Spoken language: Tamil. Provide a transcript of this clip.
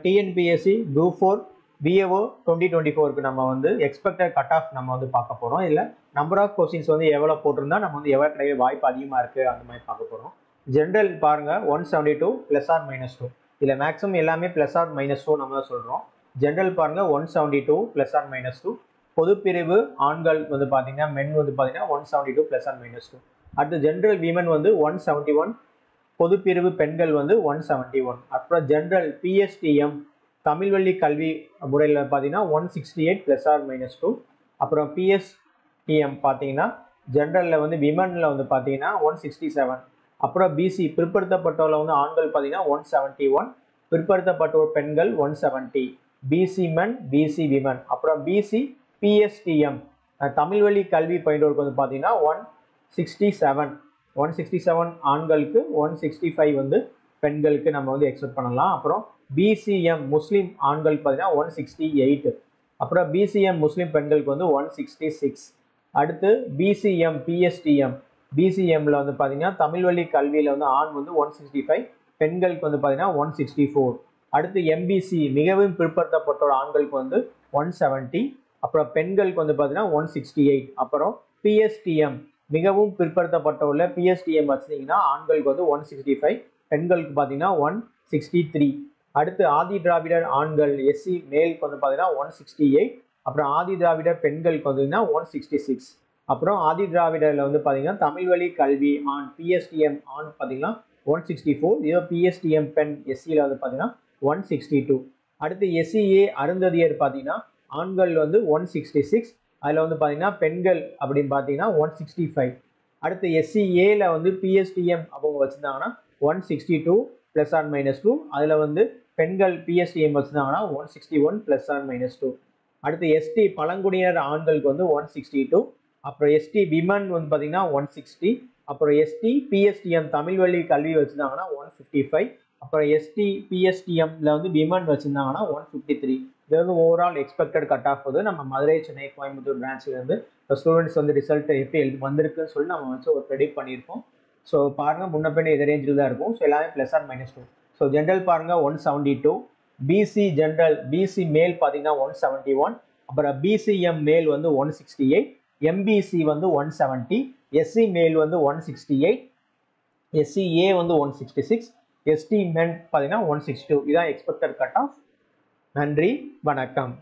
டிஎன்பிஎஸ்சி குரூப் 4 பிஏஓ 2024க்கு நம்ம வந்து எக்ஸ்பெக்டட் கட் ஆஃப் நம்ம வந்து பார்க்க போகிறோம். இல்லை நம்பர் ஆஃப் கொஸ்டின்ஸ் வந்து எவ்வளோ போட்டிருந்தா நம்ம வந்து எவ்வளோ கிடைக்க வாய்ப்பு அதிகமாக இருக்குது அந்த மாதிரி பார்க்க போகிறோம். ஜென்ரல் பாருங்கள் 172 +or-2. இதில் மேக்ஸிமம் எல்லாமே +or-2 நம்ம தான் சொல்கிறோம். ஜென்ரல் பாருங்கள் 172 +or-2. பொதுப்பிரிவு ஆண்கள் வந்து பார்த்தீங்கன்னா மென் வந்து பார்த்தீங்கன்னா 172 +or-2. அடுத்து ஜென்ரல் விமன் வந்து 171. பொதுப்பிரிவு பெண்கள் வந்து 171. அப்புறம் ஜென்ரல் பிஎஸ்டிஎம் தமிழ் வழி கல்வி முறையில் பார்த்தீங்கன்னா 168 +or-2. அப்புறம் பிஎஸ்டிஎம் பார்த்தீங்கன்னா ஜென்ரலில் வந்து விமனில் வந்து பார்த்தீங்கன்னா 167. அப்புறம் பிசி பிற்படுத்தப்பட்டவரில் வந்து ஆண்கள் பார்த்தீங்கன்னா 171. பிற்படுத்தப்பட்டோர் பெண்கள் 170. பிசி மென் பிசி விமன். அப்புறம் பிசி பிஎஸ்டிஎம் தமிழ் வழி கல்வி பயின்றோருக்கு வந்து பார்த்தீங்கன்னா 167 ஆண்களுக்கு, 165 வந்து பெண்களுக்கு நம்ம வந்து எக்ஸ்பெக்ட் பண்ணலாம். அப்புறம் பிசிஎம் முஸ்லீம் ஆண்கள் பார்த்தீங்கன்னா 168. அப்புறம் பிசிஎம் முஸ்லீம் பெண்களுக்கு வந்து 166. அடுத்து பிசிஎம் பிஎஸ்டிஎம் பிசிஎம்ல வந்து பார்த்தீங்கன்னா தமிழ் வழி கல்வியில் வந்து ஆண் வந்து 165, பெண்களுக்கு வந்து பார்த்தீங்கன்னா 164. அடுத்து எம்பிசி மிகவும் பிற்படுத்தப்பட்டோர் ஆண்களுக்கு வந்து 170. அப்புறம் பெண்களுக்கு வந்து பார்த்தீங்கன்னா 168. அப்புறம் பிஎஸ்டிஎம் மிகவும் பிற்படுத்தப்பட்டவர்ல பிஎஸ்டிஎம் வச்சிங்கன்னா ஆண்களுக்கு வந்து 165, பெண்களுக்கு பார்த்தீங்கன்னா 163. அடுத்து ஆதி திராவிடர் ஆண்கள் எஸ்சி மேலுக்கு வந்து பார்த்தீங்கன்னா 168. அப்புறம் ஆதி திராவிடர் பெண்களுக்கு பார்த்தீங்கன்னா 166. அப்புறம் ஆதி திராவிடரில் வந்து பார்த்தீங்கன்னா தமிழ் வழி கல்வி ஆண் பிஎஸ்டிஎம் ஆண் பார்த்தீங்கன்னா 164. இதோ பிஎஸ்டிஎம் பெண் எஸ்சியில் வந்து பார்த்தீங்கன்னா 162. அடுத்து எஸ்சிஏ அருந்ததியர் பார்த்தீங்கன்னா ஆண்கள் வந்து 166. அதில் வந்து பார்த்தீங்கன்னா பெண்கள் அப்படின்னு பார்த்தீங்கன்னா 165. அடுத்து எஸ்சிஏல வந்து பிஎஸ்டிஎம் அவங்க வச்சுருந்தாங்கன்னா 162 +or-2. அதில் வந்து பெண்கள் பிஎஸ்டிஎம் வச்சுருந்தாங்கன்னா 161 +or-2. அடுத்து எஸ்டி பழங்குடியினர் ஆண்களுக்கு வந்து 162. அப்புறம் எஸ்டி விமன் வந்து பார்த்தீங்கன்னா 160. அப்புறம் எஸ்டி பிஎஸ்டிஎம் தமிழ் வழி கல்வி வச்சுருந்தாங்கன்னா 155. அப்புறம் எஸ்டி பிஎஸ்டிஎம்ல வந்து விமன் வச்சுருந்தாங்கன்னா 153. இது வந்து ஓவரால் எக்ஸ்பெக்டட் கட் ஆஃப் வந்து நம்ம மதுரை, சென்னை, கோயம்புத்தூர் பிரான்ச்லேருந்து இப்போ ஸ்டூடெண்ட்ஸ் வந்து ரிசல்ட் எப்படி வந்திருக்குன்னு சொல்லி நம்ம வந்து ஒரு ப்ரெடிக்ட் பண்ணியிருக்கோம். ஸோ பாருங்கள் முன்ன பின்ன இதே ரேஞ்சில் தான் இருக்கும். ஸோ எல்லாமே +or-2. ஸோ ஜென்ரல் பாருங்கள் 172. பிசி ஜென்ரல் பிசி மேல் பார்த்தீங்கன்னா 171. அப்புறம் பிசிஎம் மேல் வந்து 168. எம்பிசி வந்து 170. எஸ்சி மேல் வந்து 168. எஸ்சிஏ வந்து 166. எஸ்டி மென் பார்த்தீங்கன்னா 162. இதான் எக்ஸ்பெக்டட் கட் ஆஃப். நன்றி, வணக்கம்.